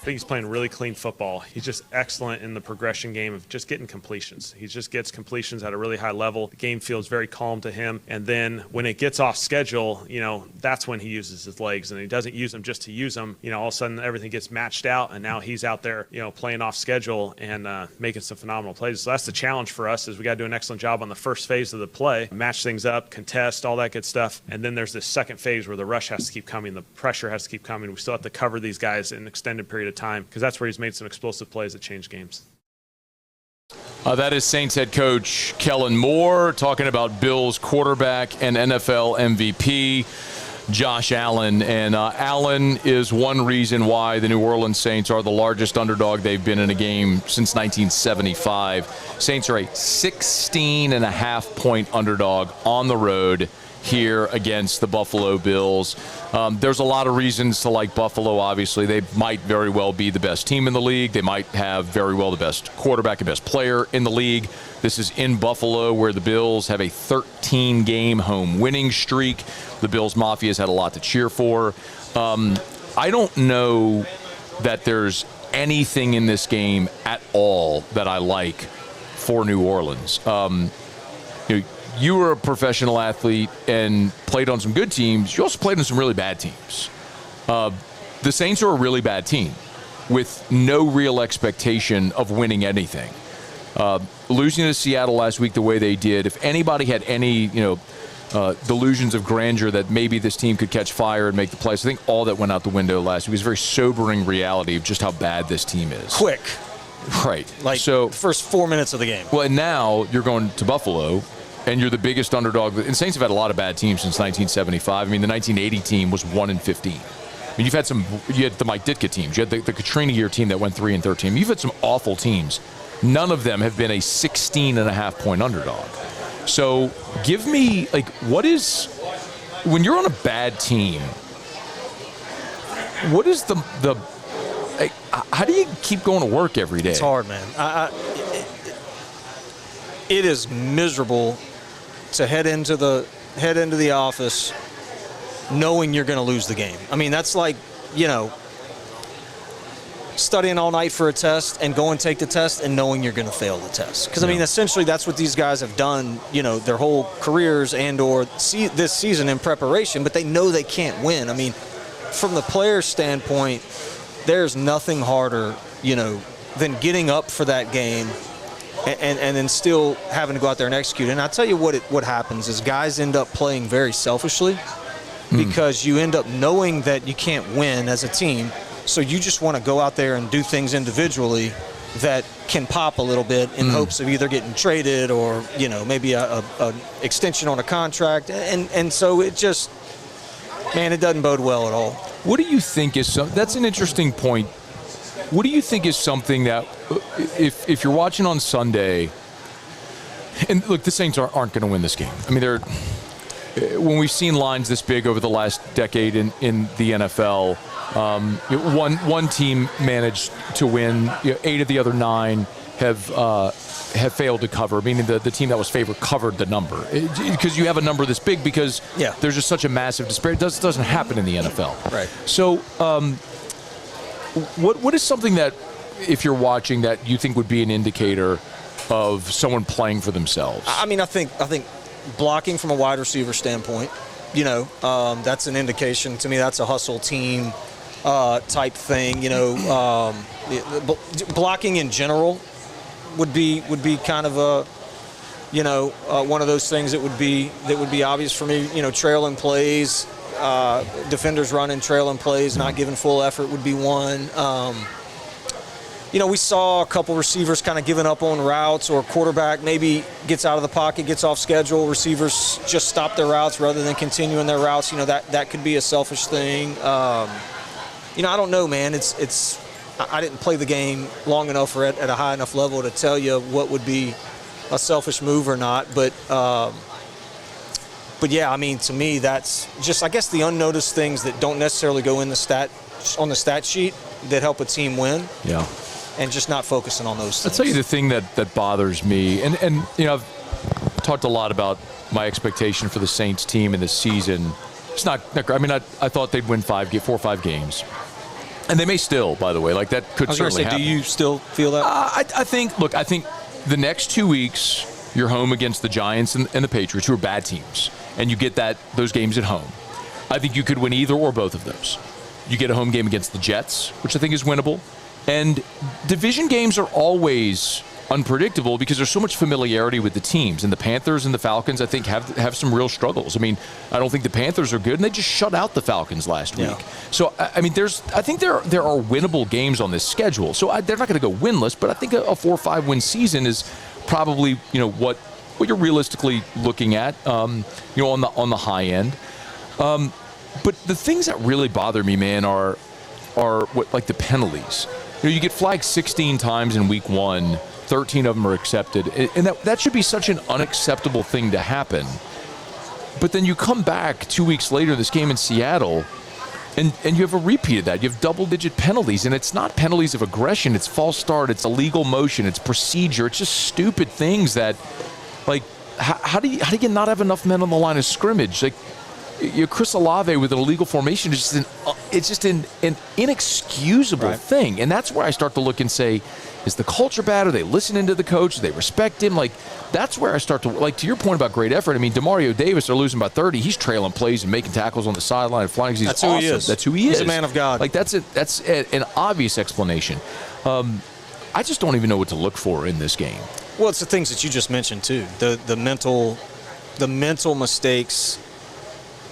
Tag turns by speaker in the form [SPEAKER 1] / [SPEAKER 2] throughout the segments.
[SPEAKER 1] I think he's playing really clean football. He's just excellent in the progression game of just getting completions. He just gets completions at a really high level. The game feels very calm to him. And then when it gets off schedule, that's when he uses his legs, and he doesn't use them just to use them. All of a sudden everything gets matched out, and now he's out there, playing off schedule and making some phenomenal plays. So that's the challenge for us, is we got to do an excellent job on the first phase of the play, match things up, contest, all that good stuff. And then there's this second phase where the rush has to keep coming, the pressure has to keep coming. We still have to cover these guys in an extended period of time, because that's where he's made some explosive plays that change games.
[SPEAKER 2] That is Saints head coach Kellen Moore talking about Bills quarterback and NFL MVP Josh Allen. And Allen is one reason why the New Orleans Saints are the largest underdog they've been in a game since 1975. Saints are a 16.5-point underdog on the road here against the Buffalo Bills. There's a lot of reasons to like Buffalo, obviously. They might very well be the best team in the league. They might have very well the best quarterback and best player in the league. This is in Buffalo, where the Bills have a 13-game home winning streak. The Bills Mafia has had a lot to cheer for. I don't know that there's anything in this game at all that I like for New Orleans. You were a professional athlete and played on some good teams. You also played on some really bad teams. The Saints are a really bad team with no real expectation of winning anything. Losing to Seattle last week the way they did, if anybody had any, delusions of grandeur that maybe this team could catch fire and make the playoffs, I think all that went out the window last week. It was a very sobering reality of just how bad this team is.
[SPEAKER 3] Quick.
[SPEAKER 2] Right.
[SPEAKER 3] So the first 4 minutes of the game.
[SPEAKER 2] Well, and now you're going to Buffalo, and you're the biggest underdog. And Saints have had a lot of bad teams since 1975. I mean, the 1980 team was 1-15. I mean, you had the Mike Ditka teams. You had the Katrina year team that went 3-13. You've had some awful teams. None of them have been a 16.5-point underdog. So give me, when you're on a bad team, what is how do you keep going to work every day?
[SPEAKER 3] It's hard, man. It is miserable to head into the office knowing you're going to lose the game. I mean, that's like, studying all night for a test and go and take the test and knowing you're going to fail the test. Because, I mean, essentially that's what these guys have done, their whole careers and or this season in preparation, but they know they can't win. I mean, from the player's standpoint, there's nothing harder, than getting up for that game and then still having to go out there and execute. And I'll tell you what happens is guys end up playing very selfishly because you end up knowing that you can't win as a team. So you just want to go out there and do things individually that can pop a little bit in hopes of either getting traded or, maybe a extension on a contract. And so it just, man, it doesn't bode well at all.
[SPEAKER 2] What do you think is that's an interesting point. What do you think is something that, if you're watching on Sunday, and look, the Saints aren't going to win this game. I mean, when we've seen lines this big over the last decade in the NFL, one team managed to win. 8 of the other 9 have failed to cover, meaning the team that was favored covered the number. Because you have a number this big because there's just such a massive disparity. It doesn't happen in the NFL.
[SPEAKER 3] Right.
[SPEAKER 2] So what is something that, if you're watching, that you think would be an indicator of someone playing for themselves?
[SPEAKER 3] I mean, I think blocking from a wide receiver standpoint, that's an indication to me. That's a hustle team type thing. Blocking in general would be kind of a one of those things that would be obvious for me. Trailing plays, defenders running trailing plays, not giving full effort would be one. We saw a couple receivers kind of giving up on routes, or quarterback maybe gets out of the pocket, gets off schedule. Receivers just stop their routes rather than continuing their routes. That could be a selfish thing. I don't know, man. I didn't play the game long enough or at a high enough level to tell you what would be a selfish move or not. But yeah, I mean, to me, that's just, I guess, the unnoticed things that don't necessarily go in on the stat sheet that help a team win.
[SPEAKER 2] Yeah.
[SPEAKER 3] And just not focusing on those things.
[SPEAKER 2] I'll tell you the thing that bothers me, and I've talked a lot about my expectation for the Saints team in this season. It's not. I mean, I thought they'd win 4 or 5 games. And they may still, by the way. Like, that could certainly happen.
[SPEAKER 3] Do you still feel that?
[SPEAKER 2] I think the next 2 weeks, you're home against the Giants and the Patriots, who are bad teams, and you get those games at home. I think you could win either or both of those. You get a home game against the Jets, which I think is winnable. And division games are always unpredictable because there's so much familiarity with the teams. And the Panthers and the Falcons, I think, have some real struggles. I mean, I don't think the Panthers are good, and they just shut out the Falcons last week. So, I mean, I think there are winnable games on this schedule. So they're not going to go winless, but I think a 4 or 5 win season is probably, what you're realistically looking at, on the high end. But the things that really bother me, man, are like the penalties. You get flagged 16 times in week 1. 13 of them are accepted, and that should be such an unacceptable thing to happen. But then you come back 2 weeks later, this game in Seattle, and you have a repeat of that. You have double-digit penalties, and it's not penalties of aggression. It's false start. It's illegal motion. It's procedure. It's just stupid things that, like, how do you not have enough men on the line of scrimmage? Like, Chris Olave with an illegal formation is just an inexcusable thing. And that's where I start to look and say, is the culture bad? Are they listening to the coach? Do they respect him? Like, that's where I start to, like, to your point about great effort. I mean, Demario Davis, they're losing by 30. He's trailing plays and making tackles on the sideline and flying. He's
[SPEAKER 3] that's
[SPEAKER 2] awesome.
[SPEAKER 3] Who he is.
[SPEAKER 2] That's who he is.
[SPEAKER 3] He's a man of God.
[SPEAKER 2] Like, that's an obvious explanation. I just don't even know what to look for in this game.
[SPEAKER 3] Well, it's the things that you just mentioned too. The mental mistakes.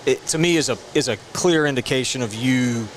[SPEAKER 3] It, to me, is a clear indication of you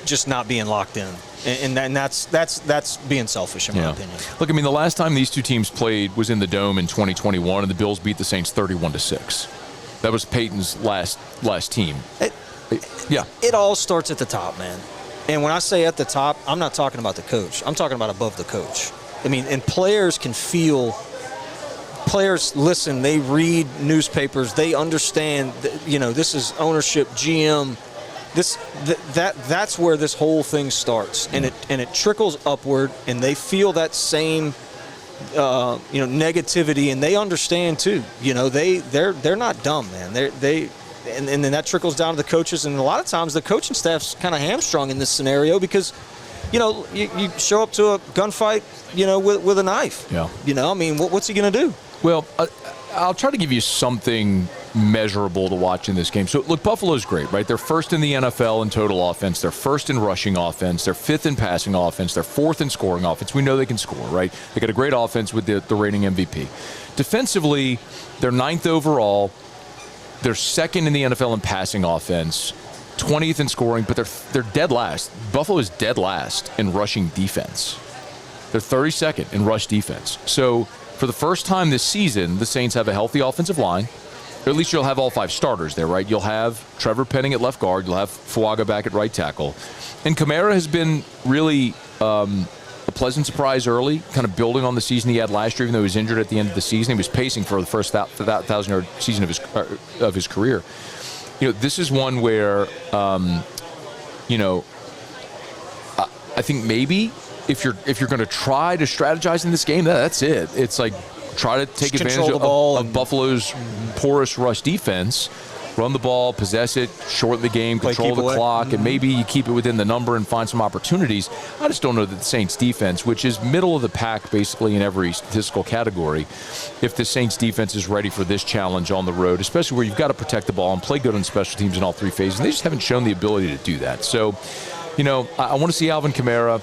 [SPEAKER 3] just not being locked in, and that's being selfish in my opinion.
[SPEAKER 2] Look, I mean, the last time these two teams played was in the Dome in 2021, and the Bills beat the Saints 31-6. That was Peyton's last team.
[SPEAKER 3] It all starts at the top, man. And when I say at the top, I'm not talking about the coach. I'm talking about above the coach. I mean, and players can feel. Players listen, they read newspapers, they understand, this is ownership, GM. That's where this whole thing starts, and it trickles upward, and they feel that same negativity, and they understand too. They're not dumb, man. And then that trickles down to the coaches, and a lot of times the coaching staff's kind of hamstrung in this scenario because you show up to a gunfight, with a knife.
[SPEAKER 2] Yeah.
[SPEAKER 3] I mean, what's he going to do?
[SPEAKER 2] Well, I'll try to give you something measurable to watch in this game. So, look, Buffalo's great, right? They're first in the NFL in total offense. They're first in rushing offense. They're fifth in passing offense. They're fourth in scoring offense. We know they can score, right? They got a great offense with the reigning MVP. Defensively, they're 9th overall. They're second in the NFL in passing offense, 20th in scoring, but they're dead last. Buffalo is dead last in rushing defense. They're 32nd in rush defense. So, for the first time this season, the Saints have a healthy offensive line. Or at least you'll have all 5 starters there, right? You'll have Trevor Penning at left guard. You'll have Fuaga back at right tackle. And Kamara has been really a pleasant surprise early, kind of building on the season he had last year, even though he was injured at the end of the season. He was pacing for the first 1,000-yard season of his career. This is one where, I think maybe if you're going to try to strategize in this game, that's it. It's like try to take advantage of Buffalo's porous rush defense, run the ball, possess it, shorten the game, control the clock, and maybe you keep it within the number and find some opportunities. I just don't know that the Saints defense, which is middle of the pack basically in every statistical category, if the Saints defense is ready for this challenge on the road, especially where you've got to protect the ball and play good on special teams in all 3 phases. And they just haven't shown the ability to do that. So, I want to see Alvin Kamara.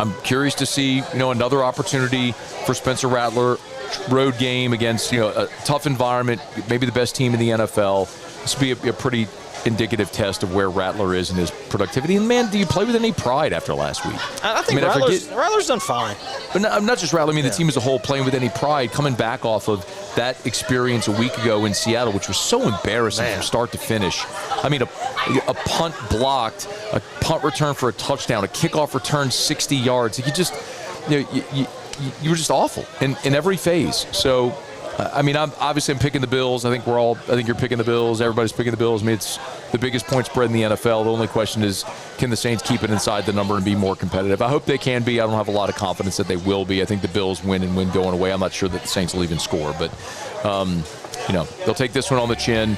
[SPEAKER 2] I'm curious to see, another opportunity for Spencer Rattler, road game against, a tough environment, maybe the best team in the NFL. This will be a pretty indicative test of where Rattler is in his productivity. And, man, do you play with any pride after last week?
[SPEAKER 3] I think Rattler's done fine.
[SPEAKER 2] But not just Rattler. I mean, the team as a whole playing with any pride, coming back off of that experience a week ago in Seattle, which was so embarrassing from start to finish. I mean, a punt blocked, a punt return for a touchdown, a kickoff return 60 yards. You just, you were just awful in every phase. So, I'm picking the Bills. I think you're picking the Bills. Everybody's picking the Bills. I mean, it's the biggest point spread in the NFL. The only question is, can the Saints keep it inside the number and be more competitive? I hope they can be. I don't have a lot of confidence that they will be. I think the Bills win and win going away. I'm not sure that the Saints will even score. But they'll take this one on the chin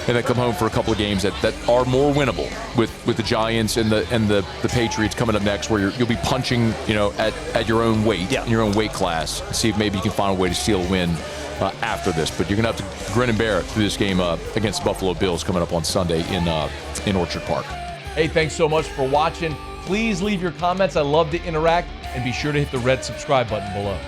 [SPEAKER 2] and then come home for a couple of games that are more winnable with the Giants and the Patriots coming up next, where you'll be punching, at your own weight, in your own weight class, and see if maybe you can find a way to steal a win after this. But you're going to have to grin and bear it through this game against the Buffalo Bills coming up on Sunday in Orchard Park.
[SPEAKER 4] Hey, thanks so much for watching. Please leave your comments. I love to interact, and be sure to hit the red subscribe button below.